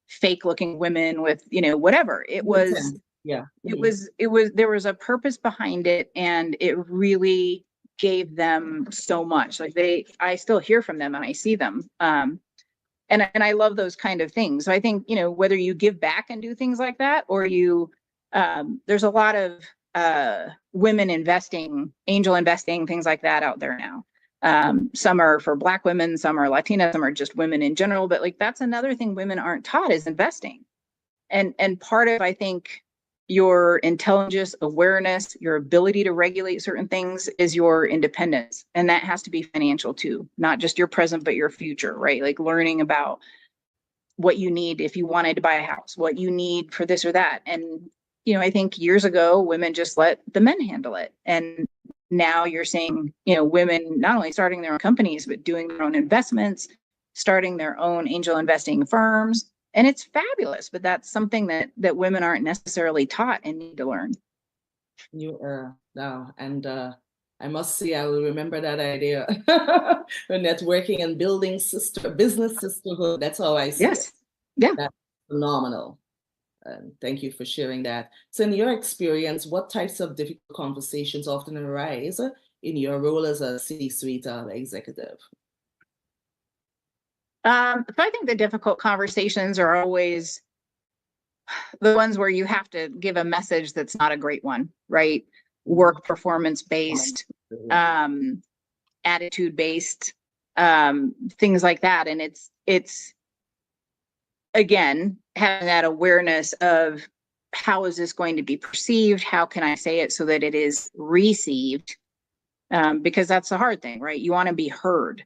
fake looking women with, whatever. It was, there was a purpose behind it, and it really gave them so much. Like I still hear from them and I see them. And I love those kind of things. So I think, whether you give back and do things like that, or you, there's a lot of women investing, angel investing, things like that out there now. Some are for Black women, some are Latina, some are just women in general. But like, that's another thing women aren't taught is investing. And part of, I think, your intelligence, awareness, your ability to regulate certain things is your independence. And that has to be financial too, not just your present, but your future, right? Like learning about what you need if you wanted to buy a house, what you need for this or that. And, you know, I think years ago, women just let the men handle it. And now you're seeing, you know, women not only starting their own companies, but doing their own investments, starting their own angel investing firms. And it's fabulous, but that's something that women aren't necessarily taught and need to learn. You are now, and I must say, I will remember that idea. Networking and building business sisterhood. That's how I see it. Yes. Yeah. That's phenomenal. Thank you for sharing that. So, in your experience, what types of difficult conversations often arise in your role as a C-suite executive? So I think the difficult conversations are always the ones where you have to give a message that's not a great one, right? Work performance based, attitude based, things like that. And it's again, having that awareness of how is this going to be perceived? How can I say it so that it is received? Because that's the hard thing, right? You want to be heard.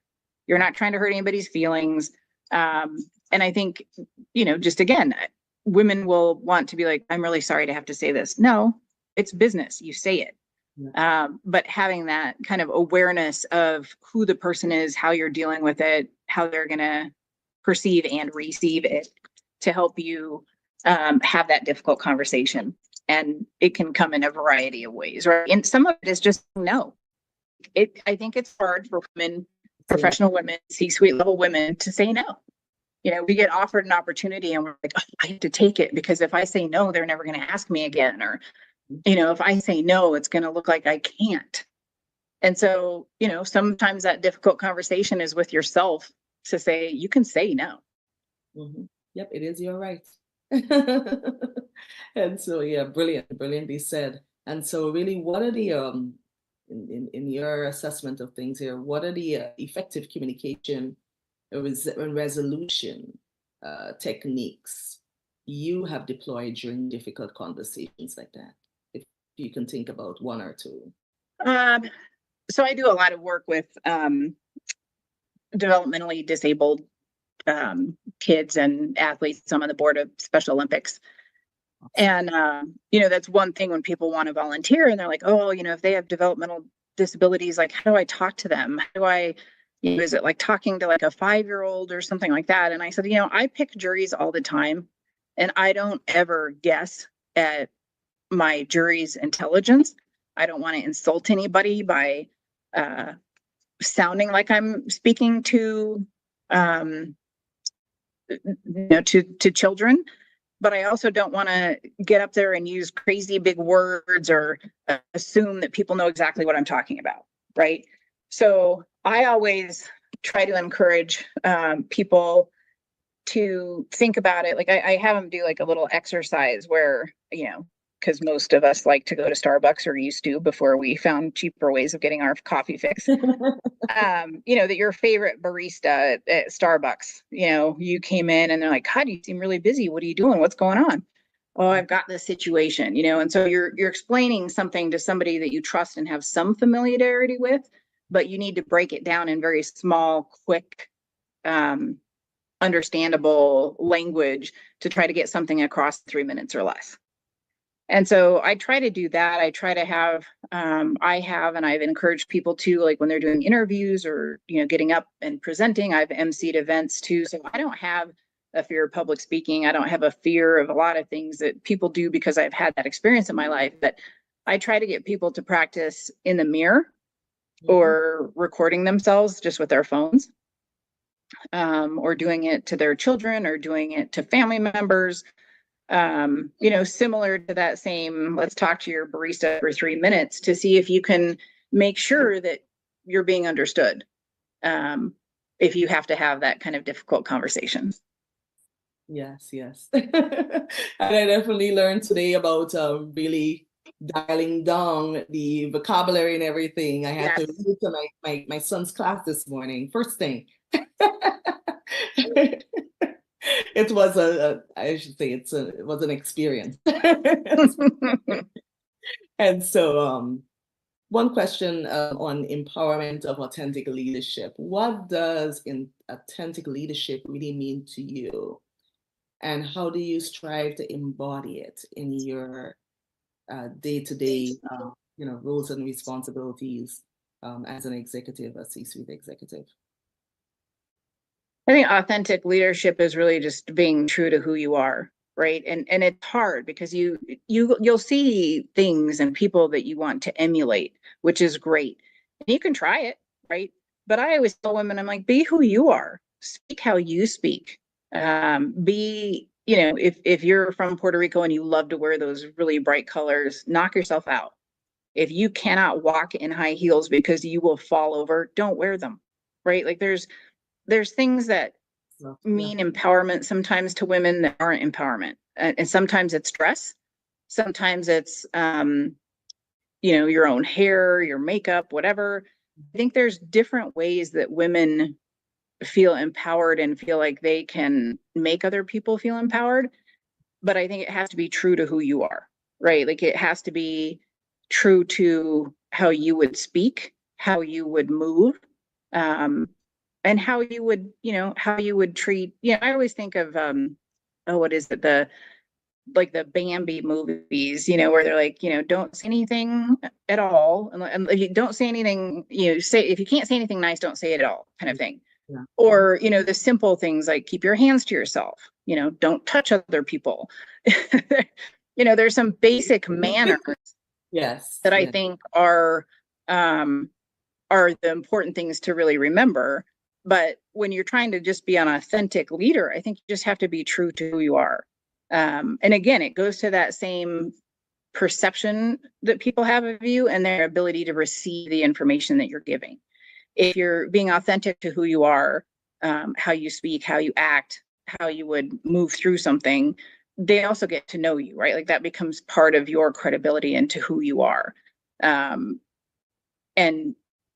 You're not trying to hurt anybody's feelings. And I think, you know, just again, women will want to be like, I'm really sorry to have to say this. No, it's business. You say it. Yeah. But having that kind of awareness of who the person is, how you're dealing with it, how they're going to perceive and receive it to help you have that difficult conversation. And it can come in a variety of ways, right? And some of it is just no. I think it's hard for women, professional women, C-suite level women to say no. You know, we get offered an opportunity and we're like, oh, I have to take it because if I say no, they're never going to ask me again. Or, you know, if I say no, it's going to look like I can't. And so, you know, sometimes that difficult conversation is with yourself to say, you can say no. Mm-hmm. Yep, it is your right. And so, yeah, brilliantly said. And so really, what are the, in your assessment of things here, what are the effective communication and resolution techniques you have deployed during difficult conversations like that? If you can think about one or two. So I do a lot of work with developmentally disabled kids and athletes. I'm on the board of Special Olympics. And, you know, that's one thing when people want to volunteer and they're like, oh, you know, if they have developmental disabilities, like, how do I talk to them? How do I, you know, is it like talking to like a 5-year-old or something like that? And I said, you know, I pick juries all the time and I don't ever guess at my jury's intelligence. I don't want to insult anybody by sounding like I'm speaking to, you know, to children. But I also don't want to get up there and use crazy big words or assume that people know exactly what I'm talking about, right? So I always try to encourage people to think about it. Like I have them do like a little exercise where, you know, because most of us like to go to Starbucks or used to before we found cheaper ways of getting our coffee fix. You know, that your favorite barista at Starbucks, you know, you came in and they're like, God, you seem really busy. What are you doing? What's going on? Oh, I've got this situation, you know, and so you're explaining something to somebody that you trust and have some familiarity with, but you need to break it down in very small, quick, understandable language to try to get something across 3 minutes or less. And so I try to do that. I try to have, and I've encouraged people to, like when they're doing interviews or, you know, getting up and presenting, I've emceed events too. So I don't have a fear of public speaking. I don't have a fear of a lot of things that people do because I've had that experience in my life. But I try to get people to practice in the mirror or recording themselves just with their phones, or doing it to their children or doing it to family members. You know, similar to that same, let's talk to your barista for 3 minutes to see if you can make sure that you're being understood. If you have to have that kind of difficult conversation. Yes. And I definitely learned today about really dialing down the vocabulary and everything. I had to Yes. read to my son's class this morning, first thing. It was I should say it was an experience. And so one question on empowerment of authentic leadership. What does authentic leadership really mean to you? And how do you strive to embody it in your day-to-day roles and responsibilities as an executive, a C-suite executive? I think authentic leadership is really just being true to who you are, right? And it's hard because you'll see things and people that you want to emulate, which is great. And you can try it, right? But I always tell women, I'm like, be who you are. Speak how you speak. Be, if you're from Puerto Rico and you love to wear those really bright colors, knock yourself out. If you cannot walk in high heels because you will fall over, don't wear them, right? Like there's things that mean empowerment sometimes to women that aren't empowerment. And sometimes it's dress. Sometimes it's, your own hair, your makeup, whatever. I think there's different ways that women feel empowered and feel like they can make other people feel empowered. But I think it has to be true to who you are, right? Like it has to be true to how you would speak, how you would move, and how you would treat, I always think of, what is it? The Bambi movies, where they're like, don't say anything at all. And if you don't say anything, say, if you can't say anything nice, don't say it at all, kind of thing. Yeah. Or, the simple things like keep your hands to yourself, don't touch other people. There's some basic manners that I think are the important things to really remember. But when you're trying to just be an authentic leader, I think you just have to be true to who you are. And again, it goes to that same perception that people have of you and their ability to receive the information that you're giving. If you're being authentic to who you are, how you speak, how you act, how you would move through something, they also get to know you, right? Like that becomes part of your credibility into who you are. And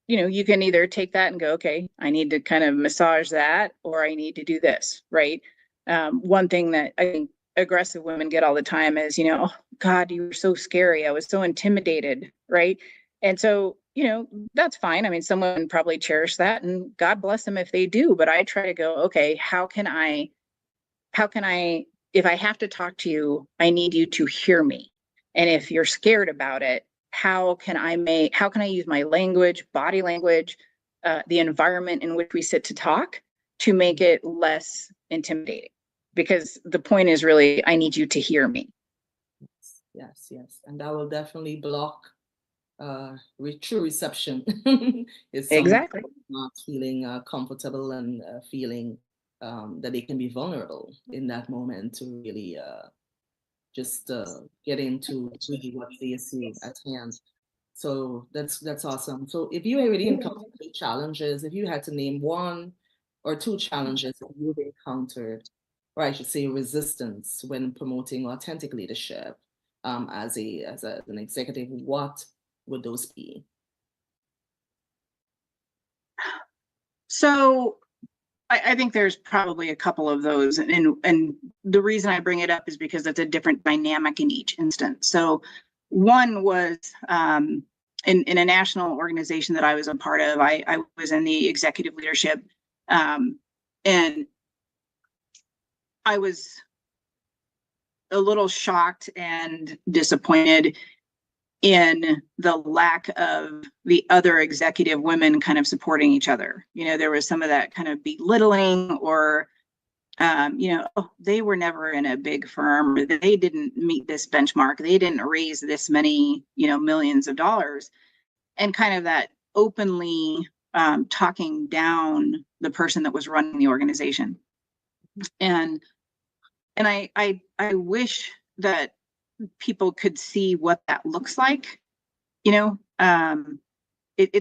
you can either take that and go, okay, I need to kind of massage that, or I need to do this, right? One thing that I think aggressive women get all the time is, oh God, you were so scary. I was so intimidated, right? And so, that's fine. I mean, someone probably cherish that, and God bless them if they do. But I try to go, okay, how can I, if I have to talk to you, I need you to hear me. And if you're scared about it, how can I use my language, body language, the environment in which we sit to talk to make it less intimidating? Because the point is really, I need you to hear me. Yes. And that will definitely block true reception. Is exactly not feeling comfortable and feeling that they can be vulnerable in that moment to really just get into really what they see at hand. So that's awesome. So if you already encountered any challenges, if you had to name one or two challenges that you've encountered, or I should say resistance when promoting authentic leadership as an executive, what would those be? So I think there's probably a couple of those. And the reason I bring it up is because it's a different dynamic in each instance. So one was in a national organization that I was a part of, I was in the executive leadership. And I was a little shocked and disappointed in the lack of the other executive women kind of supporting each other. There was some of that kind of belittling or, they were never in a big firm. They didn't meet this benchmark. They didn't raise this many, millions of dollars. And kind of that openly talking down the person that was running the organization. And I wish that people could see what that looks like. It's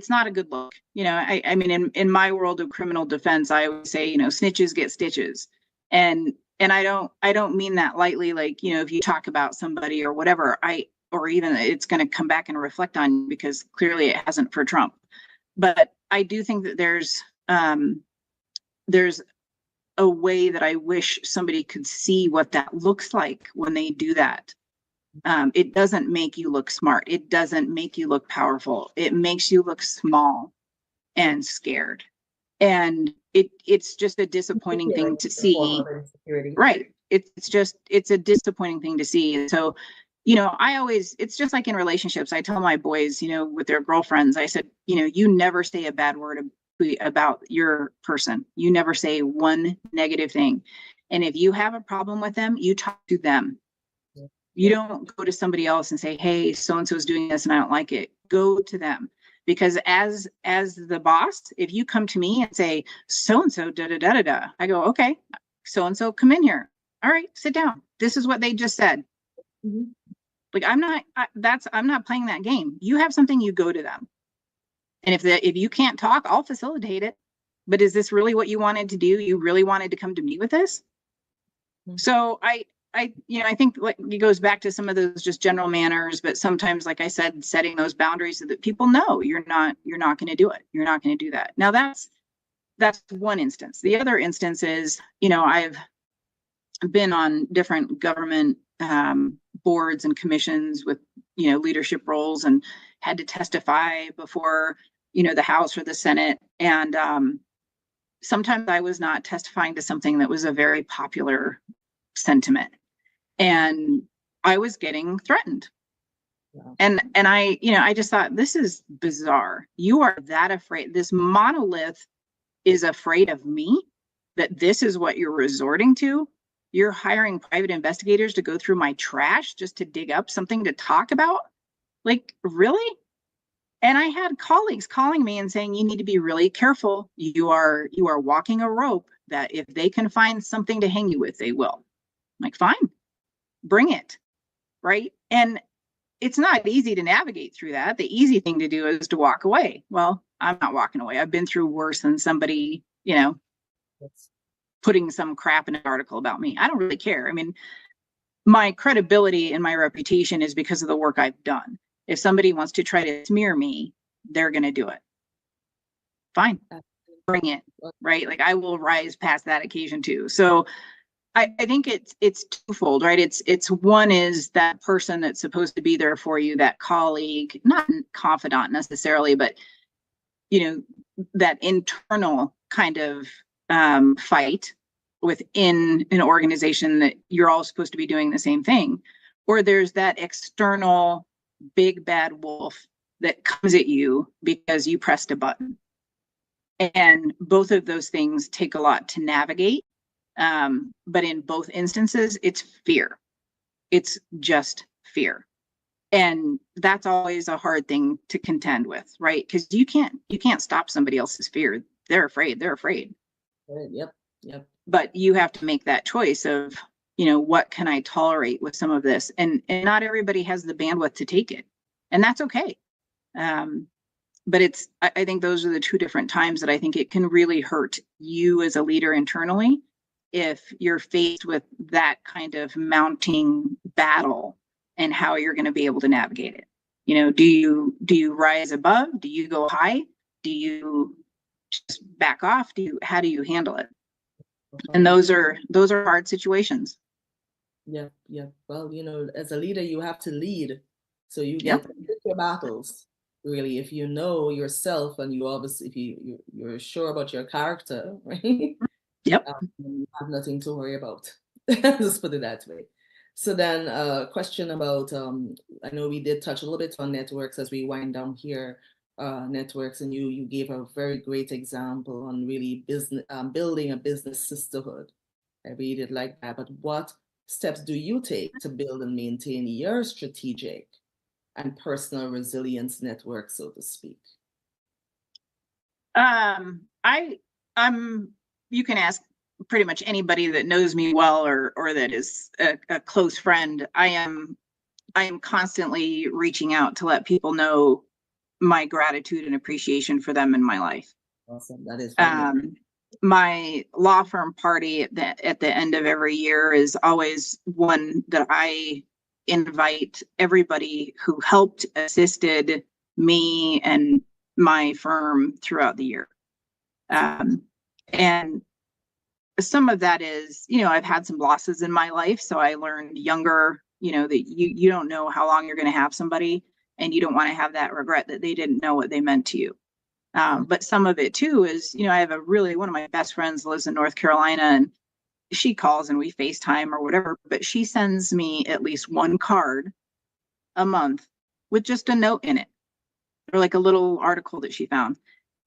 not a good look. I mean, in my world of criminal defense, I always say, snitches get stitches. And I don't mean that lightly. Like, if you talk about somebody or whatever, I or even it's going to come back and reflect on you, because clearly it hasn't for Trump. But I do think that there's a way that I wish somebody could see what that looks like when they do that. It doesn't make you look smart. It doesn't make you look powerful. It makes you look small and scared. And it's just a disappointing thing to see. Right. It's a disappointing thing to see. And so, it's just like in relationships. I tell my boys, with their girlfriends, I said, you never say a bad word about your person. You never say one negative thing. And if you have a problem with them, you talk to them. You don't go to somebody else and say, hey, so-and-so is doing this and I don't like it. Go to them. Because as the boss, if you come to me and say, so-and-so, da-da-da-da-da, I go, okay, so-and-so, come in here. All right, sit down. This is what they just said. Mm-hmm. Like, I'm not playing that game. You have something, you go to them. And if you can't talk, I'll facilitate it. But is this really what you wanted to do? You really wanted to come to me with this? Mm-hmm. So I think like it goes back to some of those just general manners, but sometimes, like I said, setting those boundaries so that people know you're not going to do it. You're not going to do that. Now that's one instance. The other instance is, I've been on different government boards and commissions with, leadership roles, and had to testify before, the House or the Senate. And sometimes I was not testifying to something that was a very popular sentiment. And I was getting threatened. Yeah. And I just thought, this is bizarre. You are that afraid. This monolith is afraid of me, that this is what you're resorting to. You're hiring private investigators to go through my trash just to dig up something to talk about. Like, really? And I had colleagues calling me and saying, you need to be really careful. You are walking a rope that if they can find something to hang you with, they will. I'm like, fine. Bring it, right? And it's not easy to navigate through that. The easy thing to do is to walk away. Well, I'm not walking away. I've been through worse than somebody, putting some crap in an article about me. I don't really care. I mean, my credibility and my reputation is because of the work I've done. If somebody wants to try to smear me, they're going to do it. Fine, bring it, right? Like, I will rise past that occasion too. So I think it's twofold, right? It's one is that person that's supposed to be there for you, that colleague, not confidant necessarily, but that internal kind of fight within an organization that you're all supposed to be doing the same thing. Or there's that external big bad wolf that comes at you because you pressed a button. And both of those things take a lot to navigate. But in both instances, it's fear. It's just fear. And that's always a hard thing to contend with, right? Because you can't stop somebody else's fear. They're afraid. Yep. But you have to make that choice of, what can I tolerate with some of this? And not everybody has the bandwidth to take it. And that's okay. But I think those are the two different times that I think it can really hurt you as a leader internally if you're faced with that kind of mounting battle and how you're going to be able to navigate it. Do you rise above? Do you go high? Do you just back off? How do you handle it? And those are hard situations. Yeah. Well, as a leader, you have to lead. So you get to pick your battles. Really, if you know yourself and you obviously, if you're sure about your character, right? Yep. You have nothing to worry about. Let's put it that way. So then a question about, I know we did touch a little bit on networks as we wind down here, networks, and you gave a very great example on really building a business sisterhood. I really did like that. But what steps do you take to build and maintain your strategic and personal resilience network, so to speak? You can ask pretty much anybody that knows me well or that is a close friend. I am constantly reaching out to let people know my gratitude and appreciation for them in my life. Awesome. That is my law firm party at the end of every year is always one that I invite everybody who helped, assisted me and my firm throughout the year. And some of that is, I've had some losses in my life. So I learned younger, that you don't know how long you're going to have somebody, and you don't want to have that regret that they didn't know what they meant to you. But some of it too is, I have one of my best friends lives in North Carolina, and she calls and we FaceTime or whatever, but she sends me at least one card a month with just a note in it, or like a little article that she found.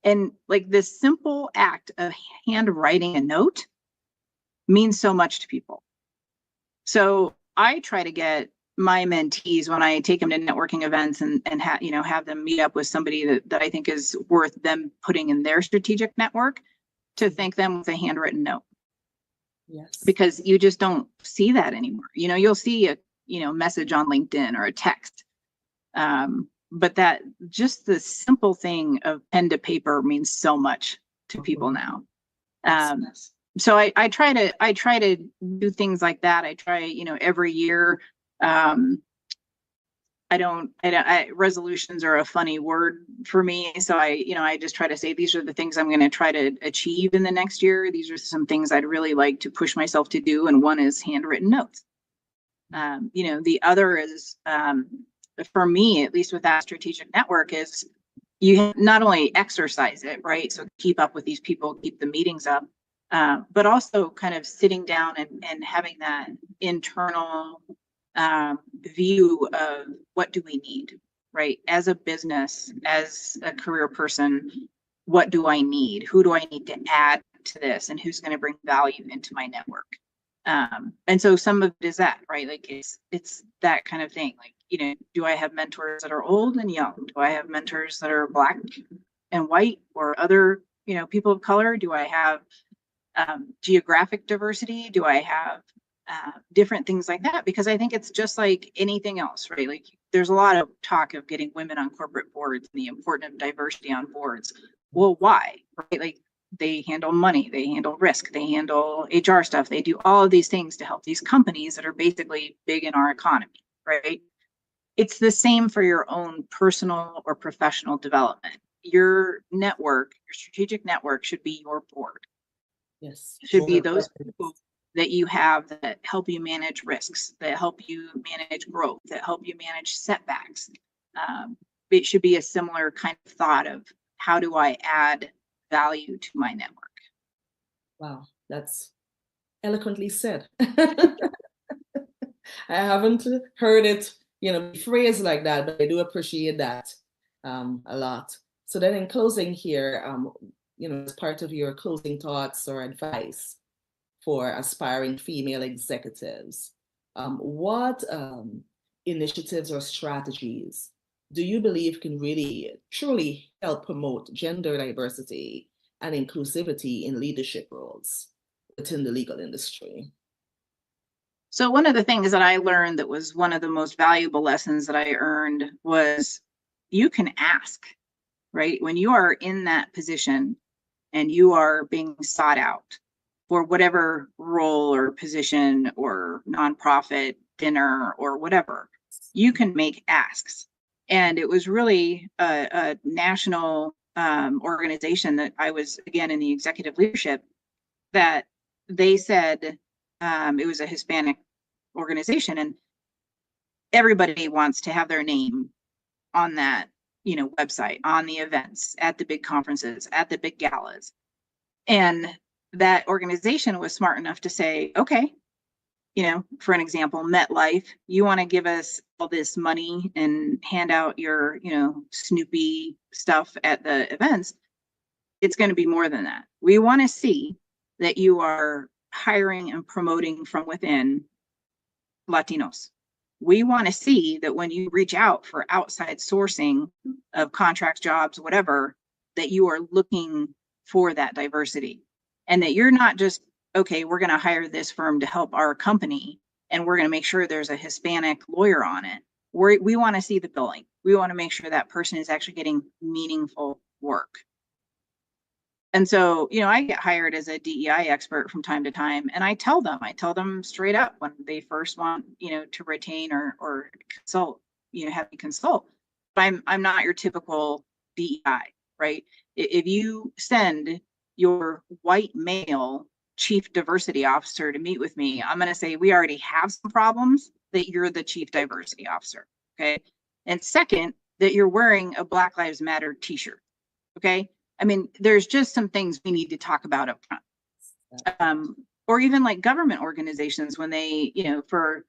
And like this simple act of handwriting a note means so much to people. So I try to get my mentees, when I take them to networking events and have them meet up with somebody that I think is worth them putting in their strategic network, to thank them with a handwritten note. Yes. Because you just don't see that anymore. You'll see a message on LinkedIn or a text. But that just the simple thing of pen to paper means so much to people now. So I try to do things like that. I try, every year. Resolutions are a funny word for me. So I just try to say, these are the things I'm going to try to achieve in the next year. These are some things I'd really like to push myself to do. And one is handwritten notes. The other is, for me, at least with that strategic network, is you not only exercise it, right? So keep up with these people, keep the meetings up, but also kind of sitting down and having that internal view of what do we need, right? As a business, as a career person, what do I need? Who do I need to add to this? And who's going to bring value into my network? And so some of it is that, right? Like it's that kind of thing. Like, do I have mentors that are old and young? Do I have mentors that are Black and white or other, people of color? Do I have geographic diversity? Do I have different things like that? Because I think it's just like anything else, right? Like there's a lot of talk of getting women on corporate boards and the importance of diversity on boards. Well, why? Right? Like they handle money, they handle risk, they handle HR stuff. They do all of these things to help these companies that are basically big in our economy, right? It's the same for your own personal or professional development. Your network, your strategic network should be your board. Yes. Should be those people that you have that help you manage risks, that help you manage growth, that help you manage setbacks. It should be a similar kind of thought of how do I add value to my network? Wow, that's eloquently said. I haven't heard it, phrased like that, but I do appreciate that a lot. So then in closing here, as part of your closing thoughts or advice for aspiring female executives, what initiatives or strategies do you believe can really truly help promote gender diversity and inclusivity in leadership roles within the legal industry? So one of the things that I learned that was one of the most valuable lessons that I earned was you can ask, right? When you are in that position and you are being sought out for whatever role or position or nonprofit dinner or whatever, you can make asks. And it was really a national organization that I was, again, in the executive leadership, that they said, it was a Hispanic organization, and everybody wants to have their name on that, website, on the events, at the big conferences, at the big galas. And that organization was smart enough to say, okay, for an example, MetLife, you want to give us all this money and hand out your, Snoopy stuff at the events. It's going to be more than that. We want to see that you are hiring and promoting from within Latinos. We want to see that when you reach out for outside sourcing of contracts, jobs, whatever, that you are looking for that diversity, and that you're not just, okay, we're going to hire this firm to help our company and we're going to make sure there's a Hispanic lawyer on it. We want to see the billing. We want to make sure that person is actually getting meaningful work. And so, I get hired as a DEI expert from time to time, and I tell them straight up when they first want, to retain or consult, have me consult. But I'm not your typical DEI, right? If you send your white male chief diversity officer to meet with me, I'm going to say we already have some problems, that you're the chief diversity officer, okay? And second, that you're wearing a Black Lives Matter t-shirt, okay? I mean, there's just some things we need to talk about up front. Or even like government organizations, when they, for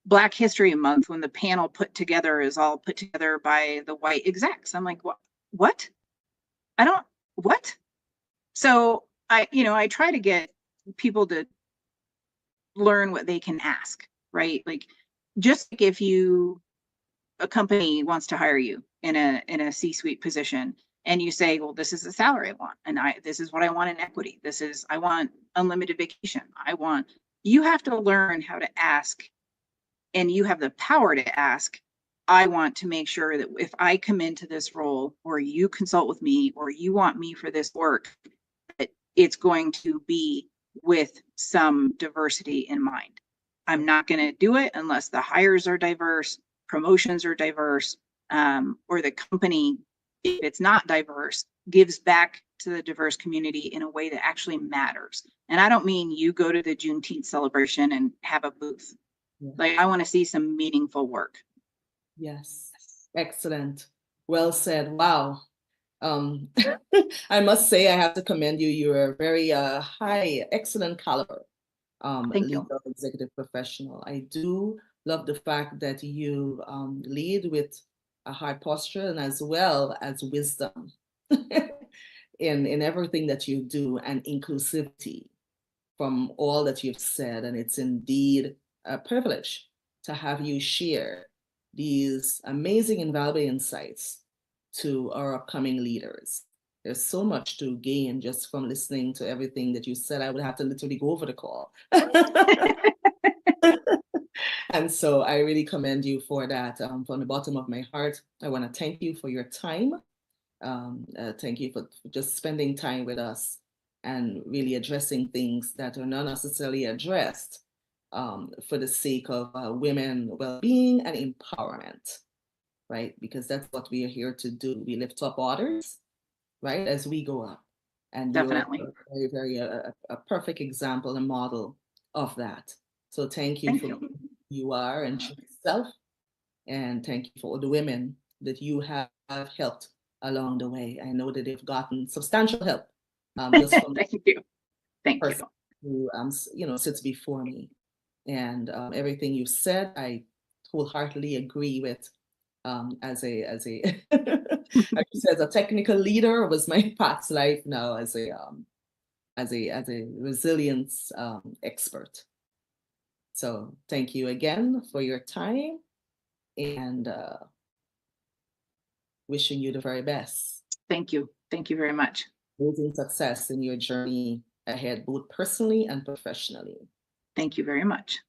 Black History Month, when the panel is all put together by the white execs. I'm like, what? What? So I try to get people to learn what they can ask, right? Like, just like if a company wants to hire you in a C-suite position, and you say, well, this is the salary I want, and this is what I want in equity. I want unlimited vacation. You have to learn how to ask, and you have the power to ask. I want to make sure that if I come into this role, or you consult with me, or you want me for this work, that it's going to be with some diversity in mind. I'm not going to do it unless the hires are diverse, promotions are diverse, or the company, if it's not diverse, gives back to the diverse community in a way that actually matters. And I don't mean you go to the Juneteenth celebration and have a booth. Yeah. Like, I want to see some meaningful work. Yes, excellent. Well said. Wow. I must say, I have to commend you. You're a very high, excellent caliber legal executive professional. I do love the fact that you lead with a high posture and as well as wisdom in everything that you do, and inclusivity from all that you've said. And it's indeed a privilege to have you share these amazing and valuable insights to our upcoming leaders. There's so much to gain just from listening to everything that you said. I would have to literally go over the call. And so I really commend you for that. From the bottom of my heart, I want to thank you for your time. Thank you for just spending time with us and really addressing things that are not necessarily addressed for the sake of women well-being and empowerment, right? Because that's what we are here to do. We lift up others, right, as we go up. And definitely, you're very, very a perfect example and model of that. So thank you for who you are and yourself. And thank you for all the women that you have helped along the way. I know that they've gotten substantial help just from thank you. Who sits before me. And everything you said, I wholeheartedly agree with. As a technical leader was my past life. Now as a resilience expert. So thank you again for your time, and wishing you the very best. Thank you very much. Amazing success in your journey ahead, both personally and professionally. Thank you very much.